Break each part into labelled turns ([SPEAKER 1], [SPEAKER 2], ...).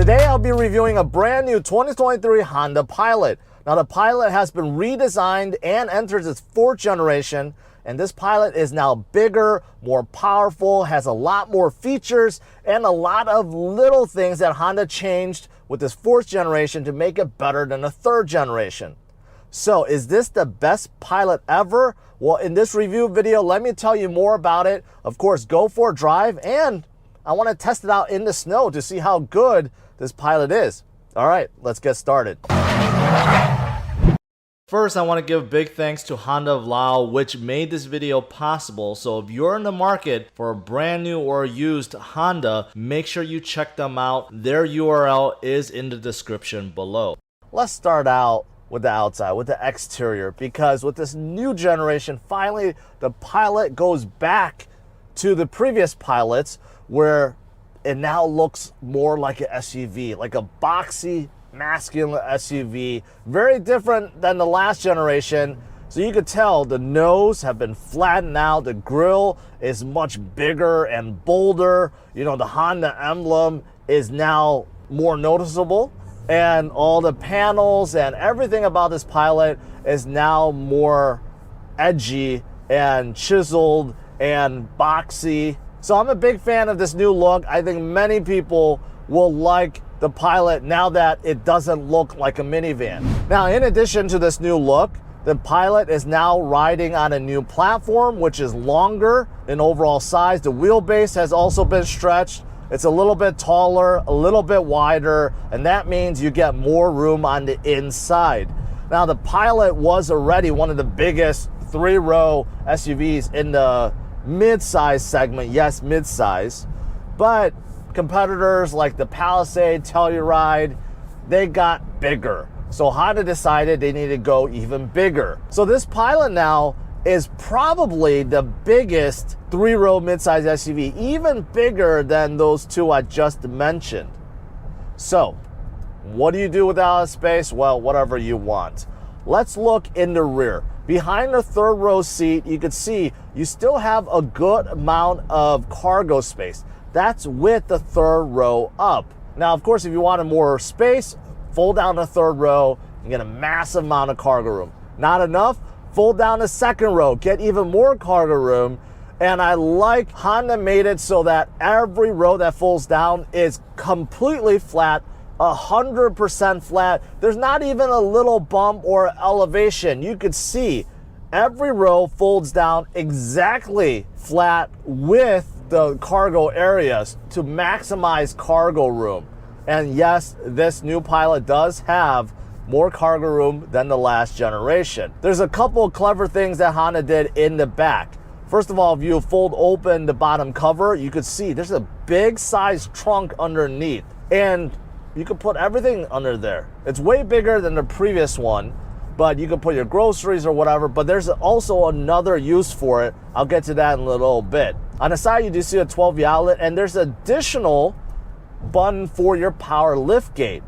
[SPEAKER 1] Today I'll be reviewing a brand new 2023 Honda Pilot. Now the Pilot has been redesigned and enters its 4th generation, and this Pilot is now bigger, more powerful, has a lot more features, and a lot of little things that Honda changed with this 4th generation to make it better than the 3rd generation. So is this the best Pilot ever? Well, in this review video, let me tell you more about it. Of course, go for a drive, and I want to test it out in the snow to see how good this Pilot is. All right, let's get started. First, I want to give big thanks to Honda of Laos, which made this video possible. So if you're in the market for a brand new or used Honda, make sure you check them out. Their URL is in the description below. Let's start out with the outside, with the exterior, because with this new generation, finally the Pilot goes back to the previous Pilots where it now looks more like an SUV, like a boxy, masculine SUV, very different than the last generation. So you could tell the nose have been flattened out, the grille is much bigger and bolder. You know, the Honda emblem is now more noticeable, and all the panels and everything about this Pilot is now more edgy and chiseled and boxy. So I'm a big fan of this new look. I think many people will like the Pilot now that it doesn't look like a minivan. Now, in addition to this new look, the Pilot is now riding on a new platform, which is longer in overall size. The wheelbase has also been stretched. It's a little bit taller, a little bit wider, and that means you get more room on the inside. Now, the Pilot was already one of the biggest 3-row SUVs in the mid-size segment. Yes, mid-size, but competitors like the Palisade, Telluride, they got bigger. So Honda decided they needed to go even bigger. So this Pilot now is probably the biggest 3-row mid-size SUV, even bigger than those two I just mentioned. So what do you do with that space? Well, whatever you want. Let's look in the rear. Behind the 3rd row seat, you can see you still have a good amount of cargo space. That's with the 3rd row up. Now, of course, if you wanted more space, fold down the 3rd row, you get a massive amount of cargo room. Not enough? Fold down the 2nd row, get even more cargo room. And I like Honda made it so that every row that folds down is completely flat, 100% flat. There's not even a little bump or elevation. You could see every row folds down exactly flat with the cargo areas to maximize cargo room. And yes, this new Pilot does have more cargo room than the last generation. There's a couple of clever things that Honda did in the back. First of all, if you fold open the bottom cover, you could see there's a big size trunk underneath, and you could put everything under there. It's way bigger than the previous one, but you can put your groceries or whatever, but there's also another use for it. I'll get to that in a little bit. On the side, you do see a 12V outlet, and there's additional button for your power lift gate.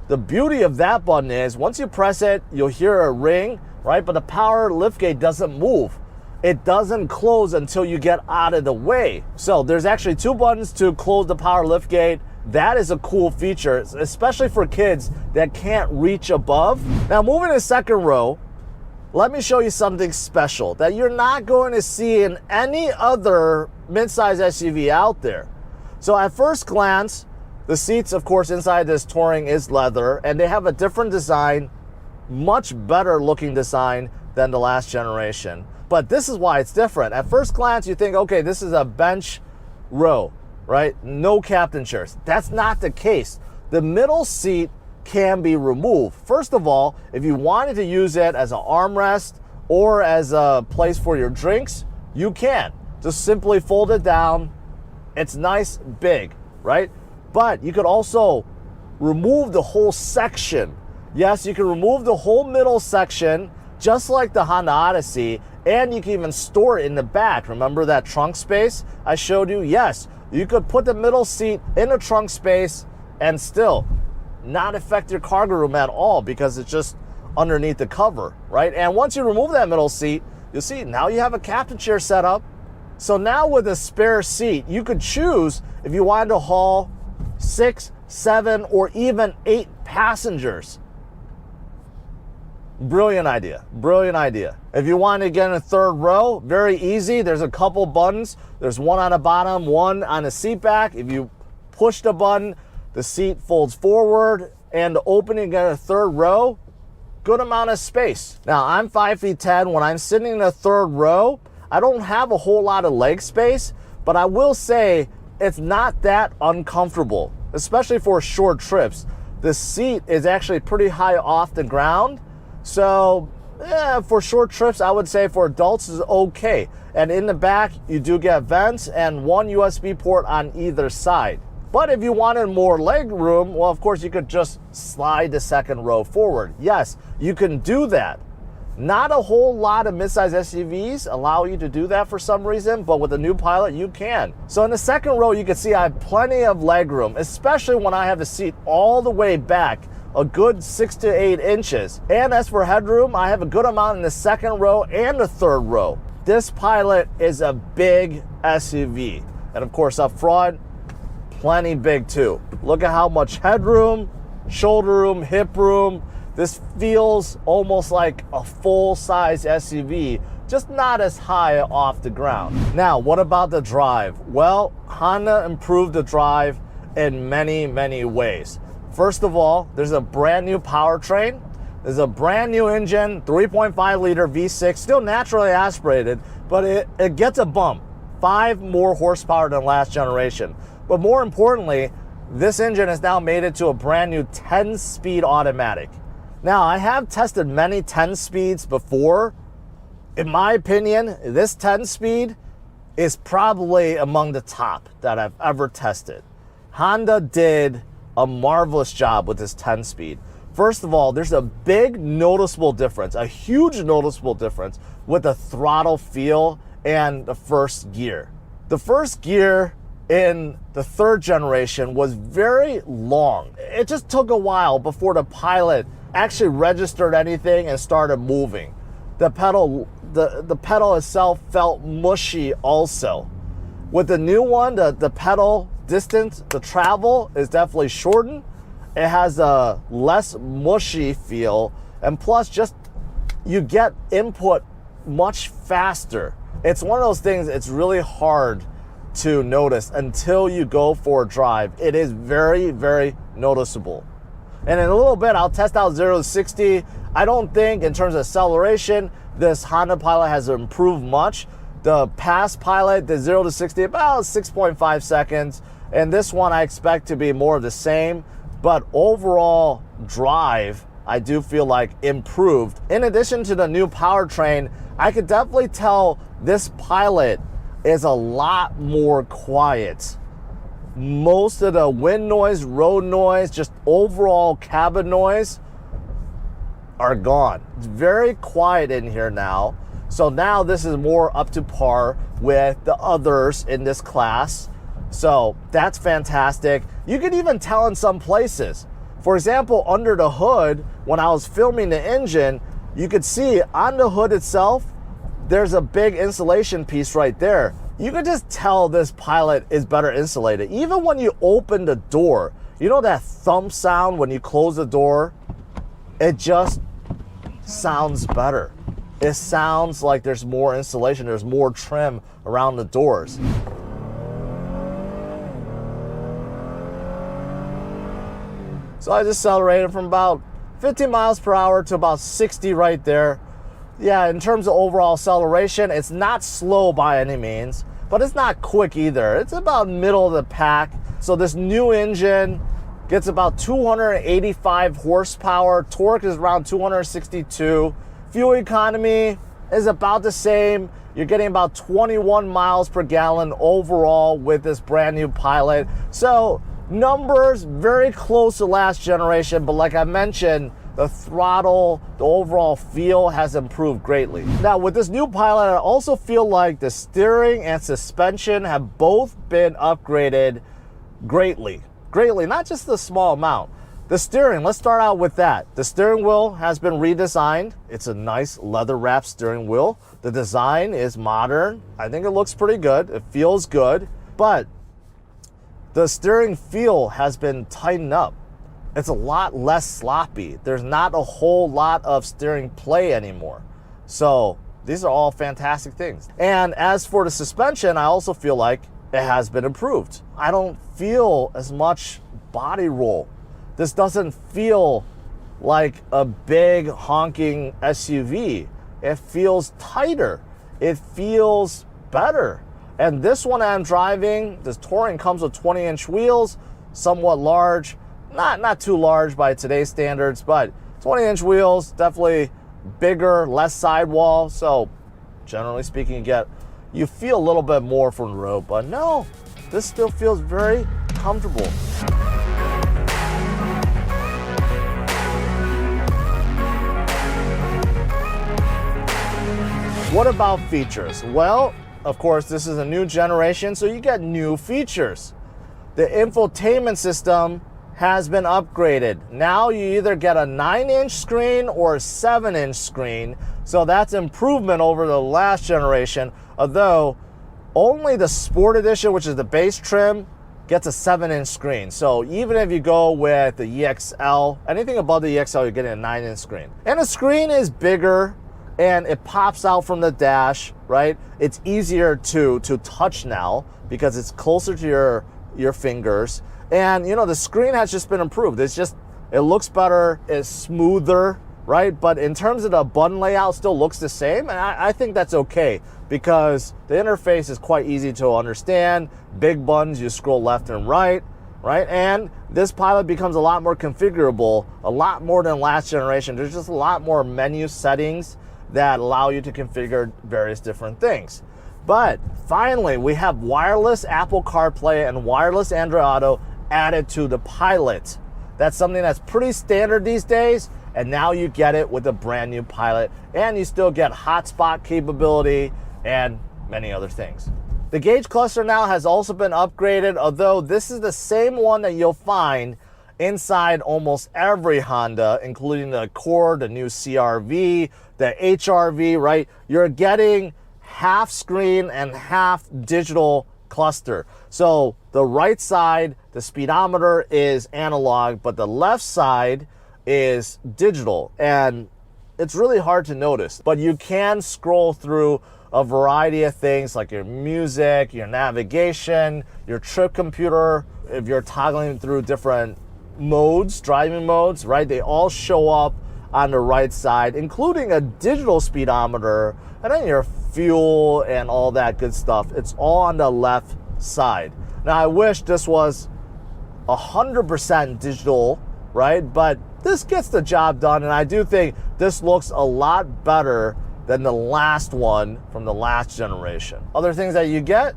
[SPEAKER 1] The beauty of that button is once you press it, you'll hear a ring, right? But the power lift gate doesn't move. It doesn't close until you get out of the way. So there's actually 2 buttons to close the power lift gate. That is a cool feature, especially for kids that can't reach above. Now, moving to 2nd row, let me show you something special that you're not going to see in any other midsize SUV out there. So at first glance, the seats, of course, inside this Touring is leather, and they have a different design, much better looking design than the last generation. But this is why it's different. At first glance, you think, okay, this is a bench row, right? No captain chairs. That's not the case. The middle seat can be removed. First of all, if you wanted to use it as an armrest or as a place for your drinks, you can. Just simply fold it down. It's nice, big, right? But you could also remove the whole section. Yes, you can remove the whole middle section, just like the Honda Odyssey, and you can even store it in the back. Remember that trunk space I showed you? Yes, you could put the middle seat in the trunk space and still not affect your cargo room at all because it's just underneath the cover, right? And once you remove that middle seat, you'll see now you have a captain chair set up. So now with a spare seat, you could choose if you wanted to haul 6, 7, or even 8 passengers. Brilliant idea, brilliant idea. If you want to get in a third row, very easy. There's a couple buttons. There's one on the bottom, one on the seat back. If you push the button, the seat folds forward, and opening in a third row, good amount of space. Now, I'm 5'10". When I'm sitting in a third row, I don't have a whole lot of leg space, but I will say it's not that uncomfortable, especially for short trips. The seat is actually pretty high off the ground. So for short trips, I would say for adults is okay. And in the back, you do get vents and one USB port on either side. But if you wanted more leg room, well, of course, you could just slide the second row forward. Yes, you can do that. Not a whole lot of midsize SUVs allow you to do that for some reason, but with the new Pilot, you can. So in the second row, you can see I have plenty of leg room, especially when I have the seat all the way back, a good 6 to 8 inches. And as for headroom, I have a good amount in the second row and the third row. This Pilot is a big SUV. And of course, up front, plenty big too. Look at how much headroom, shoulder room, hip room. This feels almost like a full-size SUV, just not as high off the ground. Now, what about the drive? Well, Honda improved the drive in many, many ways. First of all, there's a brand new powertrain. There's a brand new engine, 3.5 liter V6, still naturally aspirated, but it gets a bump, 5 more horsepower than last generation. But more importantly, this engine has now made it to a brand new 10-speed automatic. Now, I have tested many 10 speeds before. In my opinion, this 10 speed is probably among the top that I've ever tested. Honda did a marvelous job with this 10 speed. First of all, there's a big noticeable difference, a huge noticeable difference with the throttle feel and the first gear. The first gear in the third generation was very long. It just took a while before the Pilot actually registered anything and started moving. The pedal itself felt mushy also. With the new one, the pedal distance, the travel is definitely shortened. It has a less mushy feel, and plus just you get input much faster. It's one of those things, it's really hard to notice until you go for a drive. It is very, very noticeable. And in a little bit, I'll test out 0 to 60. I don't think in terms of acceleration, this Honda Pilot has improved much. The past Pilot, the 0 to 60, about 6.5 seconds. And this one I expect to be more of the same. But overall drive, I do feel like improved. In addition to the new powertrain, I could definitely tell this Pilot is a lot more quiet. Most of the wind noise, road noise, just overall cabin noise are gone. It's very quiet in here now. So now this is more up to par with the others in this class. So that's fantastic. You can even tell in some places. For example, under the hood, when I was filming the engine, you could see on the hood itself, there's a big insulation piece right there. You can just tell this Pilot is better insulated. Even when you open the door, you know that thump sound when you close the door? It just sounds better. It sounds like there's more insulation, there's more trim around the doors. So I just accelerated from about 50 miles per hour to about 60 right there. Yeah, in terms of overall acceleration, it's not slow by any means, but it's not quick either. It's about middle of the pack. So this new engine gets about 285 horsepower. Torque is around 262. Fuel economy is about the same. You're getting about 21 miles per gallon overall with this brand new Pilot. So numbers very close to last generation, but like I mentioned, the throttle, the overall feel has improved greatly. Now with this new Pilot, I also feel like the steering and suspension have both been upgraded greatly, not just a small amount. The steering, let's start out with that. The steering wheel has been redesigned. It's a nice leather wrapped steering wheel. The design is modern. I think it looks pretty good. It feels good, but The steering feel has been tightened up. It's a lot less sloppy. There's not a whole lot of steering play anymore. So these are all fantastic things. And as for the suspension, I also feel like it has been improved. I don't feel as much body roll. This doesn't feel like a big honking SUV. It feels tighter. It feels better. And this one I'm driving, this Touring, comes with 20-inch wheels, somewhat large. Not too large by today's standards, but 20-inch wheels, definitely bigger, less sidewall. So generally speaking, you feel a little bit more from the road, but no, this still feels very comfortable. What about features? Well, of course, this is a new generation, so you get new features. The infotainment system has been upgraded. Now you either get a 9-inch screen or a 7-inch screen, so that's improvement over the last generation, although only the Sport Edition, which is the base trim, gets a 7-inch screen. So even if you go with the EXL, anything above the EXL, you're getting a 9-inch screen. And the screen is bigger, and it pops out from the dash, right? It's easier to touch now because it's closer to your fingers. And you know, the screen has just been improved. It looks better, it's smoother, right? But in terms of the button layout, still looks the same. And I think that's okay because the interface is quite easy to understand. Big buttons, you scroll left and right? And this Pilot becomes a lot more configurable, a lot more than last generation. There's just a lot more menu settings that allow you to configure various different things. But finally, we have wireless Apple CarPlay and wireless Android Auto added to the Pilot. That's something that's pretty standard these days, and now you get it with a brand new Pilot, and you still get hotspot capability and many other things. The gauge cluster now has also been upgraded, although this is the same one that you'll find inside almost every Honda, including the Accord, the new CR-V, the HR-V, right? You're getting half screen and half digital cluster. So the right side, the speedometer is analog, but the left side is digital. And it's really hard to notice, but you can scroll through a variety of things like your music, your navigation, your trip computer. If you're toggling through different modes, driving modes, right? They all show up on the right side, including a digital speedometer, and then your fuel and all that good stuff. It's all on the left side. Now, I wish this was 100% digital, right? But this gets the job done, and I do think this looks a lot better than the last one from the last generation. Other things that you get,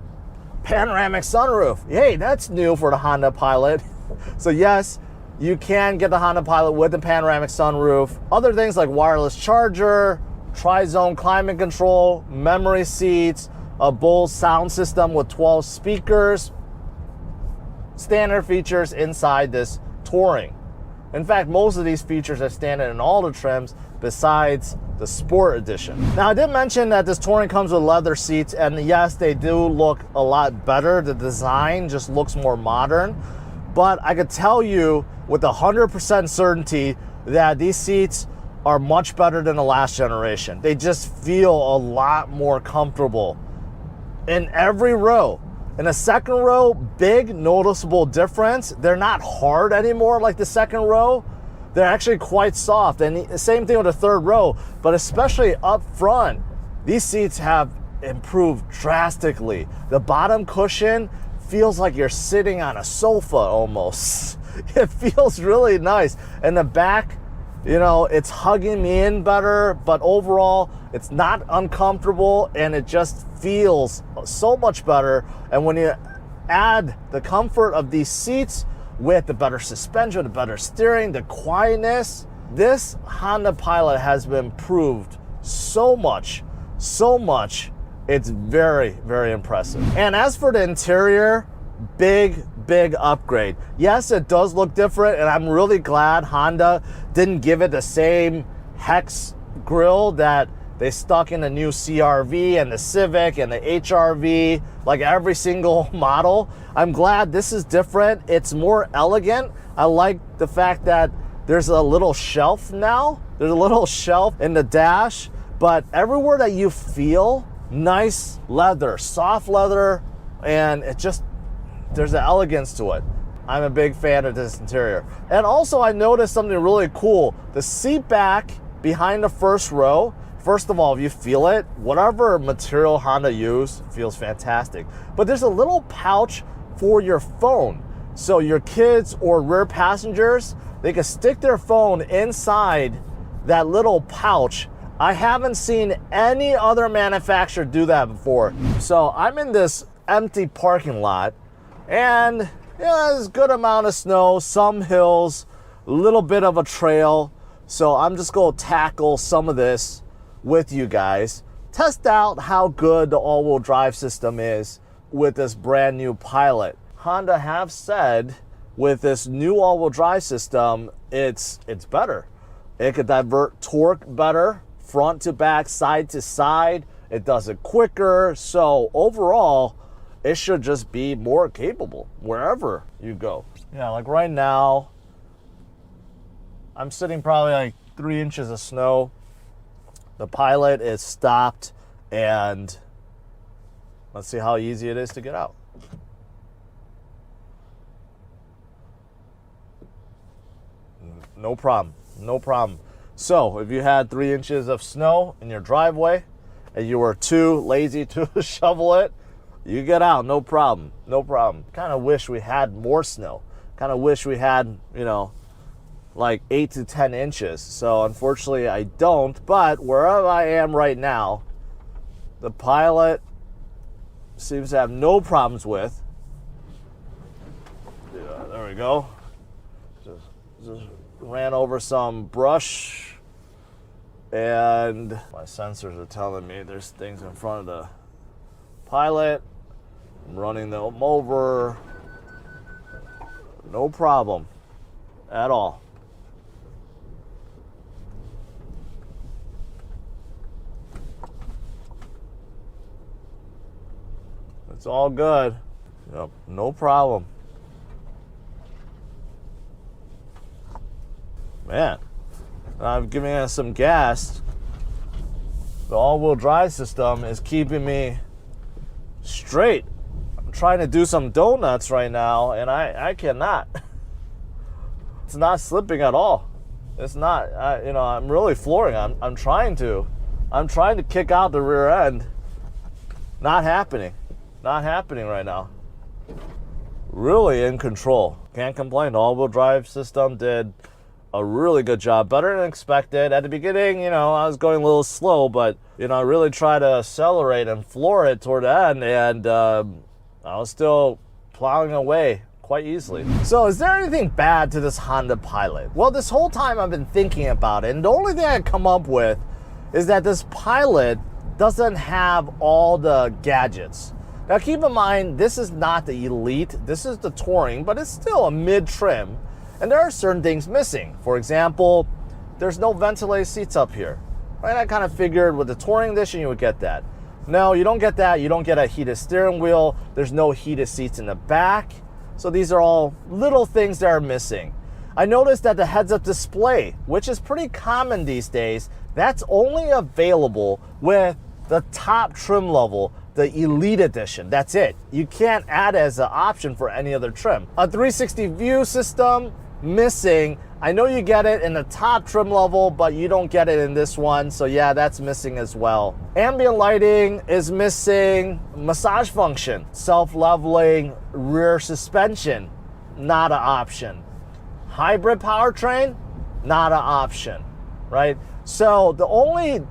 [SPEAKER 1] panoramic sunroof. Hey, that's new for the Honda Pilot. So yes, you can get the Honda Pilot with the panoramic sunroof. Other things like wireless charger, tri-zone climate control, memory seats, a Bose sound system with 12 speakers, standard features inside this Touring. In fact, most of these features are standard in all the trims besides the Sport Edition. Now, I did mention that this Touring comes with leather seats, and yes, they do look a lot better. The design just looks more modern. But I could tell you with 100% certainty that these seats are much better than the last generation. They just feel a lot more comfortable in every row. In the second row, big noticeable difference. They're not hard anymore like the second row. They're actually quite soft. And the same thing with the third row, but especially up front, these seats have improved drastically. The bottom cushion feels like you're sitting on a sofa almost. It feels really nice. And the back, you know, it's hugging me in better, but overall, it's not uncomfortable and it just feels so much better. And when you add the comfort of these seats with the better suspension, the better steering, the quietness, this Honda Pilot has been improved so much. It's very, very impressive. And as for the interior, big upgrade. Yes, it does look different, and I'm really glad Honda didn't give it the same hex grille that They stuck in the new CR-V and the Civic and the HR-V, like every single model. I'm glad this is different. It's more elegant. I like the fact that there's a little shelf now. There's a little shelf in the dash, but everywhere that you feel, nice leather, soft leather, and it just, there's an elegance to it. I'm a big fan of this interior. And also I noticed something really cool. The seat back behind the first row, first of all, if you feel it, whatever material Honda used feels fantastic. But there's a little pouch for your phone. So your kids or rear passengers, they can stick their phone inside that little pouch. I haven't seen any other manufacturer do that before. So I'm in this empty parking lot, and yeah, there's a good amount of snow, some hills, a little bit of a trail. So I'm just gonna tackle some of this with you guys. Test out how good the all-wheel drive system is with this brand new Pilot. Honda have said with this new all-wheel drive system, it's better. It could divert torque better, front to back, side to side. It does it quicker. So overall, it should just be more capable wherever you go. Yeah, like right now, I'm sitting probably like 3 inches of snow. The Pilot is stopped, and let's see how easy it is to get out. No problem, no problem. So if you had 3 inches of snow in your driveway and you were too lazy to shovel it, you get out, no problem, no problem. Kind of wish we had more snow. Kind of wish we had, you know, like 8 to 10 inches. So unfortunately I don't, but wherever I am right now, the Pilot seems to have no problems with. Yeah, there we go. Just ran over some brush, and my sensors are telling me there's things in front of the Pilot. I'm running them over. No problem at all. It's all good. Yep, no problem. Man, I'm giving it some gas. The all-wheel drive system is keeping me straight. I'm trying to do some donuts right now, and I cannot. It's not slipping at all. It's not. You know, I'm really flooring. I'm trying to kick out the rear end. Not happening. Not happening right now. Really in control. Can't complain. The all-wheel drive system did a really good job, better than expected. At the beginning, you know, I was going a little slow, but, you know, I really tried to accelerate and floor it toward the end, and I was still plowing away quite easily. So is there anything bad to this Honda Pilot? Well, this whole time I've been thinking about it, and the only thing I come up with is that this Pilot doesn't have all the gadgets. Now keep in mind, this is not the Elite, this is the Touring, but it's still a mid-trim. And there are certain things missing. For example, there's no ventilated seats up here. Right? I kind of figured with the Touring edition you would get that. No, you don't get that. You don't get a heated steering wheel. There's no heated seats in the back. So these are all little things that are missing. I noticed that the heads-up display, which is pretty common these days, that's only available with the top trim level, the Elite Edition. That's it. You can't add it as an option for any other trim. A 360 view system, missing. I know you get it in the top trim level, but you don't get it in this one. So yeah, that's missing as well. Ambient lighting is missing. Massage function, self-leveling rear suspension, not an option. Hybrid powertrain, not an option, right? So the only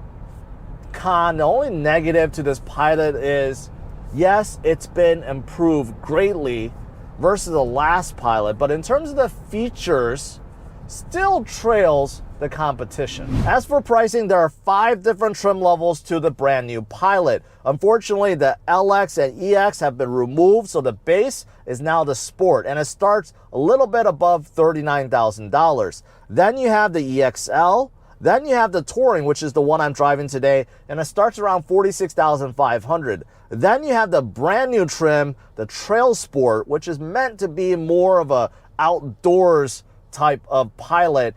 [SPEAKER 1] negative to this Pilot is, yes, it's been improved greatly versus the last Pilot, but in terms of the features, still trails the competition. As for pricing, there are 5 different trim levels to the brand new Pilot. Unfortunately, the LX and EX have been removed, so the base is now the Sport, and it starts a little bit above $39,000. Then you have the EXL, Then you have the Touring, which is the one I'm driving today, and it starts around $46,500. Then you have the brand new trim, the Trail Sport, which is meant to be more of a outdoors type of Pilot.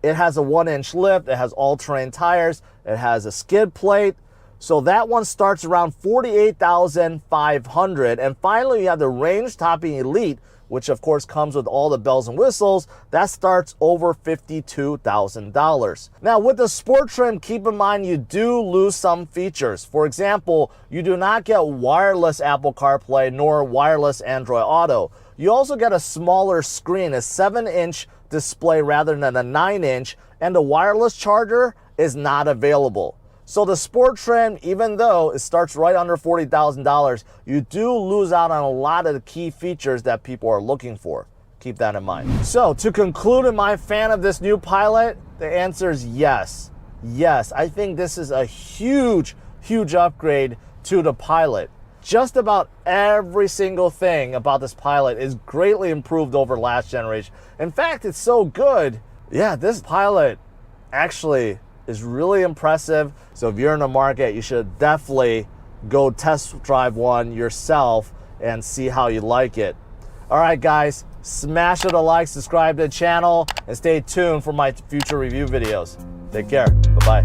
[SPEAKER 1] It has a 1-inch lift, it has all-terrain tires, it has a skid plate. So that one starts around $48,500. And finally, you have the Range Topping Elite, which of course comes with all the bells and whistles. That starts over $52,000. Now with the Sport trim, keep in mind you do lose some features. For example, you do not get wireless Apple CarPlay nor wireless Android Auto. You also get a smaller screen, a 7-inch display rather than a 9-inch, and the wireless charger is not available. So the Sport trim, even though it starts right under $40,000, you do lose out on a lot of the key features that people are looking for. Keep that in mind. So to conclude, am I a fan of this new Pilot? The answer is yes. Yes, I think this is a huge, huge upgrade to the Pilot. Just about every single thing about this Pilot is greatly improved over last generation. In fact, it's so good. Yeah, this Pilot actually is really impressive. So if you're in the market, you should definitely go test drive one yourself and see how you like it. All right, guys, smash it a like, subscribe to the channel, and stay tuned for my future review videos. Take care. Bye-bye.